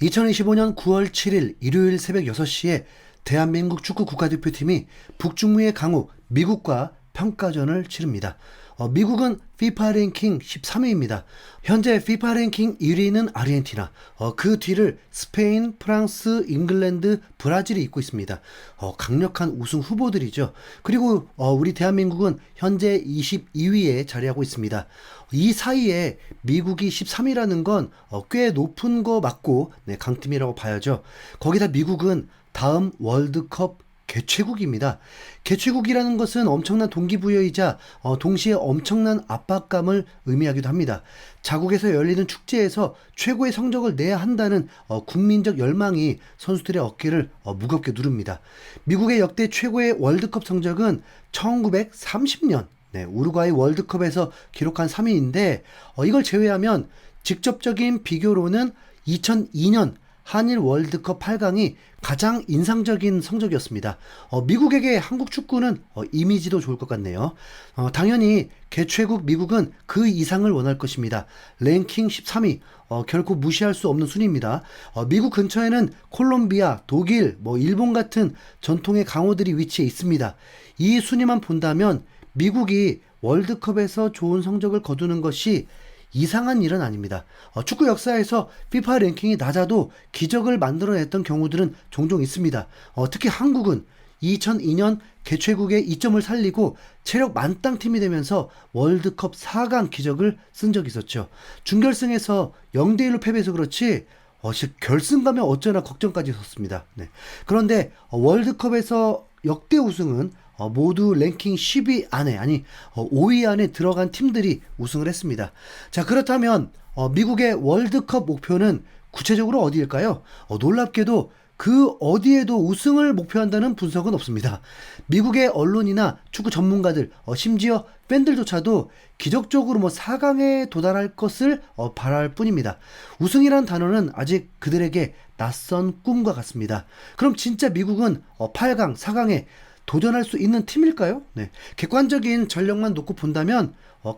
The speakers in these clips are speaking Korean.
2025년 9월 7일 일요일 새벽 6시에 대한민국 축구 국가대표팀이 북중미의 강호 미국과 평가전을 치릅니다. 미국은 FIFA 랭킹 13위입니다. 현재 FIFA 랭킹 1위는 아르헨티나, 그 뒤를 스페인, 프랑스, 잉글랜드, 브라질이 잇고 있습니다. 강력한 우승 후보들이죠. 그리고 우리 대한민국은 현재 22위에 자리하고 있습니다. 이 사이에 미국이 13위라는 건 꽤 높은 거 맞고 강팀이라고 봐야죠. 거기다 미국은 다음 월드컵 개최국입니다. 개최국이라는 것은 엄청난 동기부여이자 동시에 엄청난 압박감을 의미하기도 합니다. 자국에서 열리는 축제에서 최고의 성적을 내야 한다는 국민적 열망이 선수들의 어깨를 무겁게 누릅니다. 미국의 역대 최고의 월드컵 성적은 1930년 우루과이 월드컵에서 기록한 3위인데 이걸 제외하면 직접적인 비교로는 2002년 한일 월드컵 8강이 가장 인상적인 성적이었습니다. 미국에게 한국 축구는 이미지도 좋을 것 같네요. 당연히 개최국 미국은 그 이상을 원할 것입니다. 랭킹 13위, 결코 무시할 수 없는 순위입니다. 미국 근처에는 콜롬비아, 독일, 일본 같은 전통의 강호들이 위치해 있습니다. 이 순위만 본다면 미국이 월드컵에서 좋은 성적을 거두는 것이 이상한 일은 아닙니다. 축구 역사에서 FIFA 랭킹이 낮아도 기적을 만들어냈던 경우들은 종종 있습니다. 특히 한국은 2002년 개최국의 이점을 살리고 체력 만땅팀이 되면서 월드컵 4강 기적을 쓴 적이 있었죠. 준결승에서 0대1로 패배해서 그렇지 결승 가면 어쩌나 걱정까지 섰습니다. 그런데 월드컵에서 역대 우승은 모두 랭킹 10위 안에, 아니 5위 안에 들어간 팀들이 우승을 했습니다. 자, 그렇다면 미국의 월드컵 목표는 구체적으로 어디일까요? 놀랍게도 그 어디에도 우승을 목표한다는 분석은 없습니다. 미국의 언론이나 축구 전문가들, 심지어 팬들조차도 기적적으로 4강에 도달할 것을 바랄 뿐입니다. 우승이란 단어는 아직 그들에게 낯선 꿈과 같습니다. 그럼 진짜 미국은 8강, 4강에 도전할 수 있는 팀일까요? 객관적인 전력만 놓고 본다면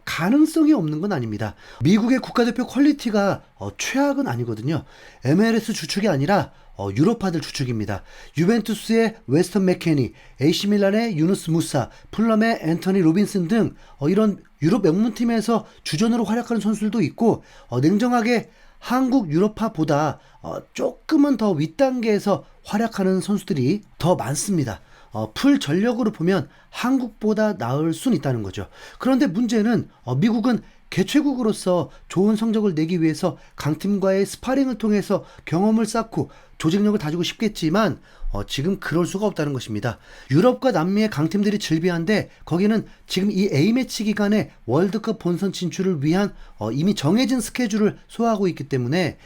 가능성이 없는 건 아닙니다. 미국의 국가대표 퀄리티가 최악은 아니거든요. MLS 주축이 아니라 유럽파들 주축입니다. 유벤투스의 웨스턴 맥케니, AC밀란의 유누스 무사, 풀럼의 앤토니 로빈슨 등 이런 유럽 명문팀에서 주전으로 활약하는 선수들도 있고 냉정하게 한국 유럽파보다 조금은 더 윗단계에서 활약하는 선수들이 더 많습니다. 풀 전력으로 보면 한국보다 나을 수는 있다는 거죠. 그런데 문제는 미국은 개최국으로서 좋은 성적을 내기 위해서 강팀과의 스파링을 통해서 경험을 쌓고 조직력을 다지고 싶겠지만 지금 그럴 수가 없다는 것입니다. 유럽과 남미의 강팀들이 즐비한데 거기는 지금 이 A매치 기간에 월드컵 본선 진출을 위한 이미 정해진 스케줄을 소화하고 있기 때문에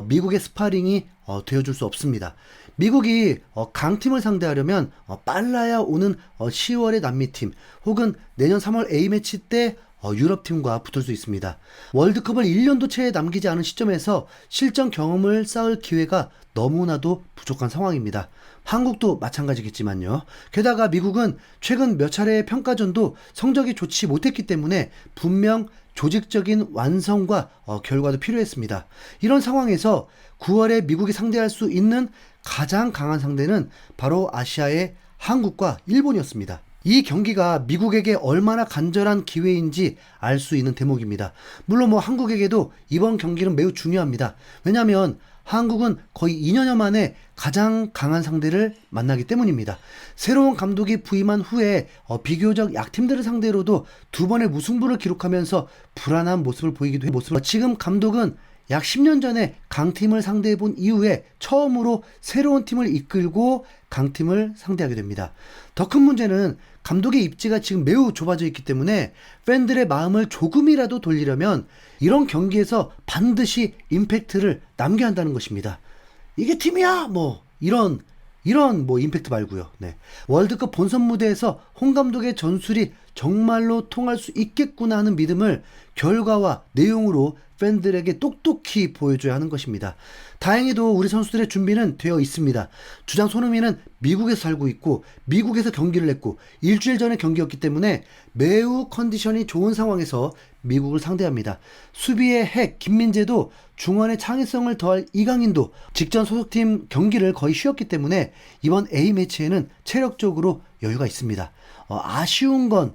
미국의 스파링이 되어줄 수 없습니다. 미국이 강팀을 상대하려면 빨라야 오는 10월의 남미팀 혹은 내년 3월 A매치 때 유럽팀과 붙을 수 있습니다. 월드컵을 1년도 채 남기지 않은 시점에서 실전 경험을 쌓을 기회가 너무나도 부족한 상황입니다. 한국도 마찬가지겠지만요. 게다가 미국은 최근 몇 차례의 평가전도 성적이 좋지 못했기 때문에 분명 조직적인 완성과 결과도 필요했습니다. 이런 상황에서 9월에 미국이 상대할 수 있는 가장 강한 상대는 바로 아시아의 한국과 일본이었습니다. 이 경기가 미국에게 얼마나 간절한 기회인지 알 수 있는 대목입니다. 물론 한국에게도 이번 경기는 매우 중요합니다. 왜냐하면 한국은 거의 2년여 만에 가장 강한 상대를 만나기 때문입니다. 새로운 감독이 부임한 후에 비교적 약팀들을 상대로도 두 번의 무승부를 기록하면서 불안한 모습을 보이기도 해요. 지금 감독은 약 10년 전에 강팀을 상대해본 이후에 처음으로 새로운 팀을 이끌고 강팀을 상대하게 됩니다. 더 큰 문제는 감독의 입지가 지금 매우 좁아져 있기 때문에 팬들의 마음을 조금이라도 돌리려면 이런 경기에서 반드시 임팩트를 남겨야 한다는 것입니다. 이게 팀이야! 이런 임팩트 말고요. 월드컵 본선 무대에서 홍 감독의 전술이 정말로 통할 수 있겠구나 하는 믿음을 결과와 내용으로 팬들에게 똑똑히 보여줘야 하는 것입니다. 다행히도 우리 선수들의 준비는 되어 있습니다. 주장 손흥민은 미국에서 살고 있고 미국에서 경기를 했고 일주일 전에 경기였기 때문에 매우 컨디션이 좋은 상황에서 미국을 상대합니다. 수비의 핵 김민재도 중원의 창의성을 더할 이강인도 직전 소속팀 경기를 거의 쉬었기 때문에 이번 A매치에는 체력적으로 여유가 있습니다. 아쉬운 건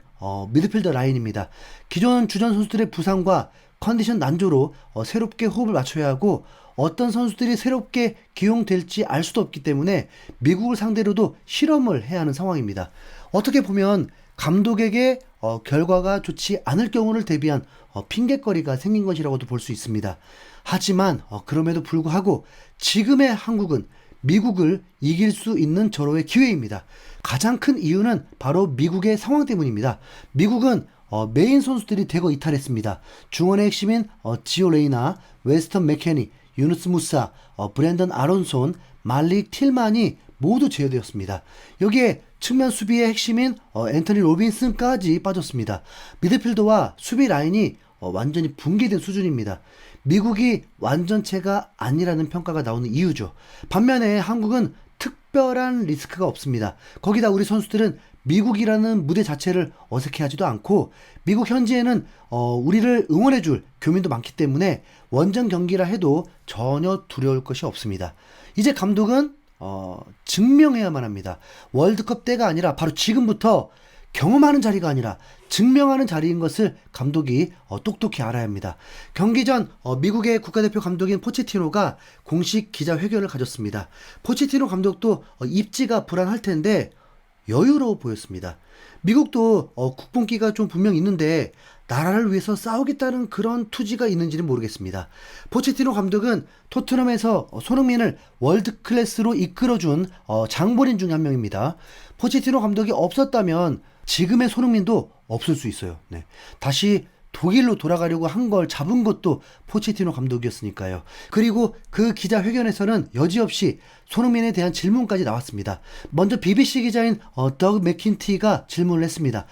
미드필더 라인입니다. 기존 주전 선수들의 부상과 컨디션 난조로 새롭게 호흡을 맞춰야 하고 어떤 선수들이 새롭게 기용될지 알 수도 없기 때문에 미국을 상대로도 실험을 해야 하는 상황입니다. 어떻게 보면 감독에게 결과가 좋지 않을 경우를 대비한 핑곗거리가 생긴 것이라고도 볼 수 있습니다. 하지만 그럼에도 불구하고 지금의 한국은 미국을 이길 수 있는 절호의 기회입니다. 가장 큰 이유는 바로 미국의 상황 때문입니다. 미국은 메인 선수들이 대거 이탈했습니다. 중원의 핵심인 지오 레이나, 웨스턴 맥케니, 유누스 무사, 브랜던 아론손, 말릭 틸만이 모두 제외되었습니다. 여기에 측면 수비의 핵심인 앤토니 로빈슨까지 빠졌습니다. 미드필더와 수비 라인이 완전히 붕괴된 수준입니다. 미국이 완전체가 아니라는 평가가 나오는 이유죠. 반면에 한국은 특별한 리스크가 없습니다. 거기다 우리 선수들은 미국이라는 무대 자체를 어색해하지도 않고 미국 현지에는 우리를 응원해줄 교민도 많기 때문에 원정 경기라 해도 전혀 두려울 것이 없습니다. 이제 감독은 증명해야만 합니다. 월드컵 때가 아니라 바로 지금부터 경험하는 자리가 아니라 증명하는 자리인 것을 감독이 똑똑히 알아야 합니다. 경기 전 미국의 국가대표 감독인 포체티노가 공식 기자회견을 가졌습니다. 포체티노 감독도 입지가 불안할 텐데 여유로워 보였습니다. 미국도 국뽕기가 좀 분명 있는데 나라를 위해서 싸우겠다는 그런 투지가 있는지는 모르겠습니다. 포체티노 감독은 토트넘에서 손흥민을 월드클래스로 이끌어준 장본인 중에 한 명입니다. 포체티노 감독이 없었다면 지금의 손흥민도 없을 수 있어요. 네. 다시 독일로 돌아가려고 한 걸 잡은 것도 포체티노 감독이었으니까요. 그리고 그 기자회견에서는 여지없이 손흥민에 대한 질문까지 나왔습니다. 먼저 BBC 기자인 더그 맥킨티가 질문을 했습니다.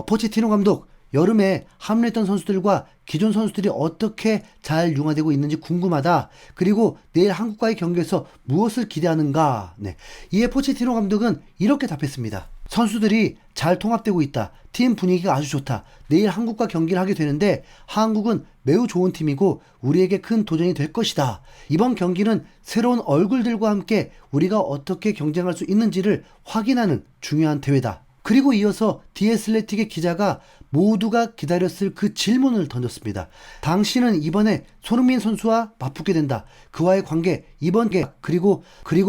포체티노 감독, 여름에 합류했던 선수들과 기존 선수들이 어떻게 잘 융화되고 있는지 궁금하다. 그리고 내일 한국과의 경기에서 무엇을 기대하는가. 네. 이에 포체티노 감독은 이렇게 답했습니다. 선수들이 잘 통합되고 있다. 팀 분위기가 아주 좋다. 내일 한국과 경기를 하게 되는데 한국은 매우 좋은 팀이고 우리에게 큰 도전이 될 것이다. 이번 경기는 새로운 얼굴들과 함께 우리가 어떻게 경쟁할 수 있는지를 확인하는 중요한 대회다. 그리고 이어서 디애슬레틱의 기자가 모두가 기다렸을 그 질문을 던졌습니다. 당신은 이번에 손흥민 선수와 맞붙게 된다. 그와의 관계, 이번 게 그리고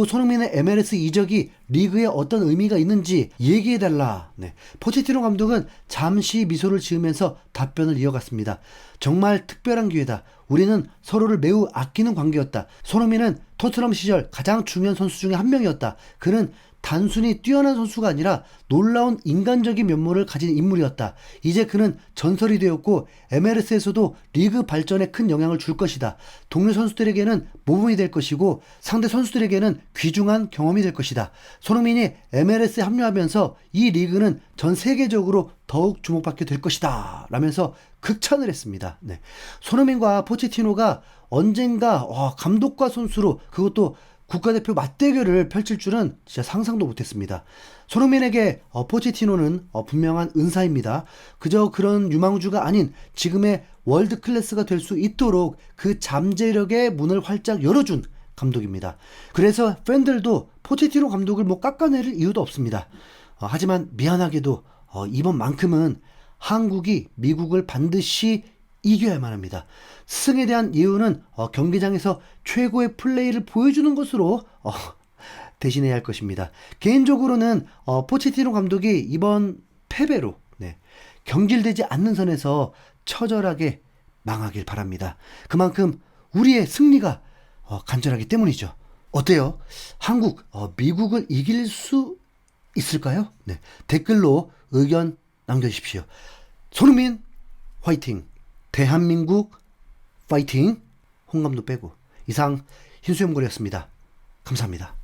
손흥민의 MLS 이적이 리그에 어떤 의미가 있는지 얘기해달라. 네. 포체티노 감독은 잠시 미소를 지으면서 답변을 이어갔습니다. 정말 특별한 기회다. 우리는 서로를 매우 아끼는 관계였다. 손흥민은 토트넘 시절 가장 중요한 선수 중에 한 명이었다. 그는 단순히 뛰어난 선수가 아니라 놀라운 인간적인 면모를 가진 인물이었다. 이제 그는 전설이 되었고 MLS에서도 리그 발전에 큰 영향을 줄 것이다. 동료 선수들에게는 모범이 될 것이고 상대 선수들에게는 귀중한 경험이 될 것이다. 손흥민이 MLS에 합류하면서 이 리그는 전 세계적으로 더욱 주목받게 될 것이다. 라면서 극찬을 했습니다. 네. 손흥민과 포체티노가 언젠가 감독과 선수로 그것도 국가대표 맞대결을 펼칠 줄은 진짜 상상도 못했습니다. 손흥민에게 포체티노는 분명한 은사입니다. 그저 그런 유망주가 아닌 지금의 월드클래스가 될 수 있도록 그 잠재력의 문을 활짝 열어준 감독입니다. 그래서 팬들도 포체티노 감독을 깎아내릴 이유도 없습니다. 하지만 미안하게도 이번만큼은 한국이 미국을 반드시 이겨야만 합니다. 승에 대한 이유는 경기장에서 최고의 플레이를 보여주는 것으로 대신해야 할 것입니다. 개인적으로는 포체티노 감독이 이번 패배로 경질되지 않는 선에서 처절하게 망하길 바랍니다. 그만큼 우리의 승리가 간절하기 때문이죠. 어때요? 한국 미국을 이길 수 있을까요? 네. 댓글로 의견 남겨주십시오. 손흥민 화이팅! 대한민국 파이팅! 홍감도 빼고 이상 흰수염고리였습니다. 감사합니다.